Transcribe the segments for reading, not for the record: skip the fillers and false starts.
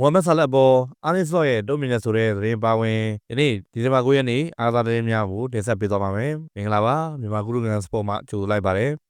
ဝမ်မက်ဆာလက်ပေါ်အာနစ်လော့ရဲ့တုံ့ပြန်ချက်ဆိုတဲ့သတင်းပါဝင်ဒီနေ့ဒီဇင်ဘာ9ရက်နေ့အားသာသတင်းများကိုတင်ဆက်ပေးသွားပါမယ်။မင်္ဂလာပါမြန်မာကုလကန်စပေါ်မှာကြိုဆိုလိုက်ပါတယ်။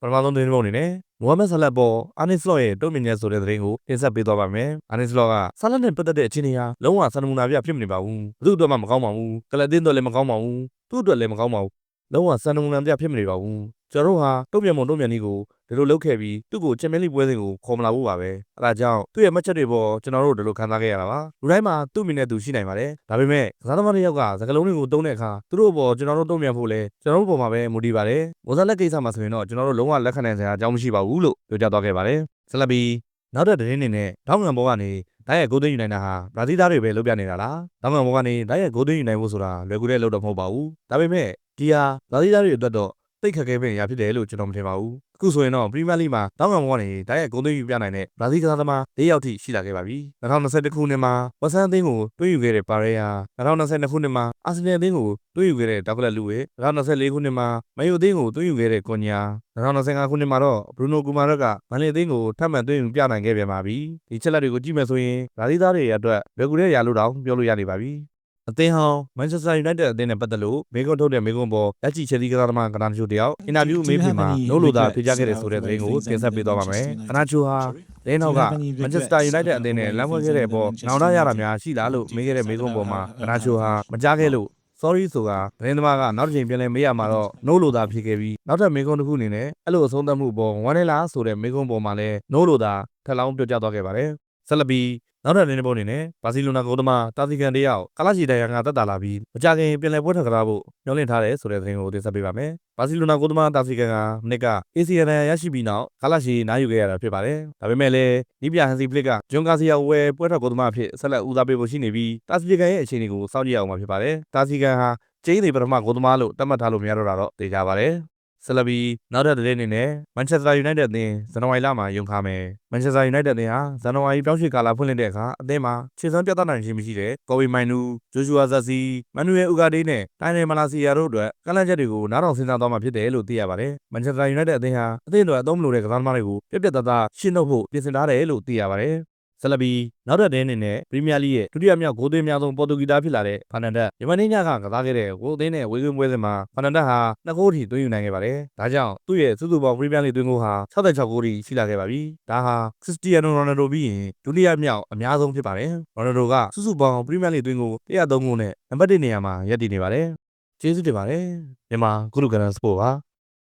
ပထမဆုံးသတင်းပုံအနေနဲ့မိုဟာမက်ဆာလက်ပေါ်အာနစ်လော့ရဲ့တုံ့ပြန်ချက်ဆိုတဲ့သတင်းကိုတင်ဆက်ပေးသွားပါမယ်။အာနစ်လော့ကဆာလက်နဲ့ပတ်သက်တဲ့အခြေအနေဟာလုံးဝစံနမူနာပြဖြစ်မနေပါဘူး။ဘယ်သူ့အတွက်မှမကောင်းပါဘူး။ကလပ်တင်းအတွက်လည်းမကောင်းပါဘူး။သူ့အတွက်လည်းမကောင်းပါဘူး။လုံးဝစံနမူနာပြဖြစ်မနေပါဘူး။ကျွန်တော်တို့ဟာတုံ့ပြန်ပုံတုံ့ပြန်နည်းကိုဒီလိုလုပ်ခဲ့ပြီးသူ့ကိုချန်ပီယံလိပွဲစဉ်ကိုခေါ်မလာဘူးပါပဲ။အဲဒါကြောင့်သူ့ရဲ့မှတ်ချက်တွေပေါ်ကျွန်တော်တို့ဒီလိုခံစားခဲ့ရတာပါ။လူတိုင်းမှာသူ့မိနဲ့သူရှိနိုင်ပါတယ်။ဒါပေမဲ့ကစားသမားတစ်ယောက်ကစကားလုံးတွေကိုတုံးတဲ့အခါသူတို့ပေါ်ကျွန်တော်တို့တုံ့ပြန်ဖို့လဲကျွန်တော်တို့ပေါ်မှာပဲမူတည်ပါတယ်။မိုဇာလက်ကိစ္စမှာဆိုရင်တော့ကျွန်တော်တို့လုံးဝလက်ခံနိုင်စရာအကြောင်းမရှိပါဘူးလို့ပြောကြားသွားခဲ့ပါတယ်။ဆက်လက်ပြီးနောက်တဲ့သတင်းတွေနဲ့တောင်းငံဘောကနေတိုက်ရိုက်ဂိုးသွင်းယူနိုင်တာဟာဘရာဇီးသားတွေပဲလုပ်ပြနေတာလားတောင်းငံဘောကနေတိုက်ရိုက်ဂိုးသွင်းယူနိုင်ဖို့ဆိုတာလွယ်ကူတဲ့လုပ်တော့မဟုတ်ပါဘူးဒါပေမဲ့ဒီဟာဘရာဇီးသားတွေအတွက်တော့သိခက်ခဲမယ့်အရာဖြစ်တယ်လို့ကျွန်တော်မထင်ပါဘူးအခုဆိုရင်တော့ပရီးမီးယားလိမှာတောင်းငံဘောကနေတိုက်ရိုက်ဂိုးသွင်းယူပြနိုင်တဲ့ဘရာဇီးကစားသမား၄ယောက်ထိရှိလာခဲ့ပါပြီ2021ခုနှစ်မှာဝက်ဆန်အသင်းကိုသွင်းယူခဲ့တဲ့ပါရေယာ2022ခုနှစ်မှာအာဆင်နယ်အသင်းကိုသွင်းယူခဲ့တဲ့တောက်ကလပ်လူဝေ2024ခုနှစ်မှာမန်ယူအသင်းကိုသွင်းယူခဲ့တဲ့ကွန်ညာ2025ခုနှစ်မှာတော့ဘရူနိုကူမာရက်ကမန်လေးအသင်းကိုထပ်မံသွင်းယူပြနိုင်ခဲ့ပြန်ပါပြီဒီချက်လက်တွေကိုကြည့်မယ်ဆိုရင်ဘရာဇီးသားတွေအတွက်လွယ်ကူတဲ့ရာလို့တောင်ပြောလို့ရနေပါပြီအသင်းဟောင်းမန်ချက်စတာယူနိုက်တက်အသင်းနဲ့ပတ်သက်လို့မေကွန်ထုတ်တဲ့မေကွန်ပေါ်လက်ချီချက်သီးကစားသမားကနာချိုတယောက်အင်တာဗျူးအမေးဖြေမှာနိုးလိုသာဖြေကြားခဲ့တဲ့ဆိုတဲ့သတင်းကိုတင်ဆက်ပေးသွားပါမယ်ကနာချိုဟာလင်းနောက်ကမန်ချက်စတာယူနိုက်တက်အသင်းနဲ့လမ်းဖွဲ့ခဲ့တဲ့အပေါ်နောင်တရတာများရှိလားလို့မေးခဲ့တဲ့မေကွန်ပေါ်မှာကနာချိုဟာမကြားခဲ့လို့sorry ဆိုတာသတင်းသမားကနောက်တစ်ချိန်ပြန်လဲမေးရမှာတော့ no လို့သာဖြေခဲ့ပြီးနောက်ထပ်မေကွန်တစ်ခုအနေနဲ့အဲ့လိုအဆုံးသတ်မှုပေါ်ဝမ်းနေလားဆိုတဲ့မေကွန်ပေါ်မှာလဲ no လို့သာထပ်လောင်းပြောကြားသွားခဲ့ပါတယ်ဆက်လက်ပြီးနောက်ထပ်သတင်းပုံအနေနဲ့ဘာစီလိုနာဂိုးသမားတာစီကန်တယောက်ကာလာချီတိုင်ယာကတက်တာလာပြီးမကြခင်ပြန်လဲပွဲထွက်ကြဖို့ညှော်လင့်ထားတယ်ဆိုတဲ့သတင်းကိုတင်ဆက်ပေးပါမယ်ဘာစီလိုနာဂိုးသမားတာစီကန်ကမနစ်က ACL ရရှိပြီးနောက်ကာလာချီနားယူခဲ့ရတာဖြစ်ပါတယ်ဒါပေမဲ့လည်းနီးပြဟန်စီဖလစ်ကဂျွန်ကာစီယာဝယ်ပွဲထွက်ဂိုးသမားအဖြစ်ဆက်လက်ဦးစားပေးဖို့ရှိနေပြီးတာစီကန်ရဲ့အခြေအနေကိုစောင့်ကြည့်အောင်မှာဖြစ်ပါတယ်တာစီကန်ဟာကျင်းနေပထမဂိုးသမားလို့တတ်မှတ်ထားလို့မရတော့တာတော့သိကြပါတယ်ဆက်လက်ပြီးနောက်ထပ်သတင်းအနေနဲ့မန်ချက်စတာယူနိုက်တက်အသင်းဇန်နဝါရီလမှာရုံခါမယ်မန်ချက်စတာယူနိုက်တက်အသင်းဟာဇန်နဝါရီပြောင်းရွှေ့ကာလဖွင့်လှစ်တဲ့အခါအသင်းမှာခြေစွမ်းပြသနိုင်ခြင်းမရှိတဲ့ကော်ဘီမိုင်နူဂျိုရှူအာဇက်စီမန်နူယယ်ဥကာဒေးနဲ့တိုင်းနယ်မလာစီယာတို့အတွက်ကန့်လန့်ချက်တွေကိုနားထောင်စဉ်းစားသွားမှာဖြစ်တယ်လို့သိရပါတယ်မန်ချက်စတာယူနိုက်တက်အသင်းဟာအသင်းအတွက်အသုံးမလိုတဲ့ကစားသမားတွေကိုပြက်ပြက်သားသားရှင်းထုတ်ဖို့ပြင်ဆင်ထားတယ်လို့သိရပါတယ်ဆက်လက်ပြီးနောက်ထပ်သတင်းအနေနဲ့ပရီးမီးယားလိရဲ့ဒုတိယမြောက်ဂိုးသွင်းများဆုံးပေါ်တူဂီသားဖြစ်လာတဲ့ဖာနန်ဒက်ယမန်နေ့ညကကစားခဲ့တဲ့ဂိုးအသင်းနဲ့ဝေးကွင်းပွဲစဉ်မှာဖာနန်ဒက်ဟာ2ဂိုးထိသွင်းယူနိုင်ခဲ့ပါတယ်။ဒါကြောင့်သူ့ရဲ့စုစုပေါင်းပရီးမီးယားလိသွင်းဂိုးဟာ66ဂိုးထိရှိလာခဲ့ပါပြီ။ဒါဟာခရစ္စတီယာနိုရိုနယ်ဒိုပြီးရင်ဒုတိယမြောက်အများဆုံးဖြစ်ပါတယ်။ရိုနယ်ဒိုကစုစုပေါင်းပရီးမီးယားလိသွင်းဂိုး103ဂိုးနဲ့နံပါတ်1နေရာမှာရပ်တည်နေပါတယ်။ကျေးဇူးတင်ပါတယ်။မြန်မာကုလကန်စပို့ပါ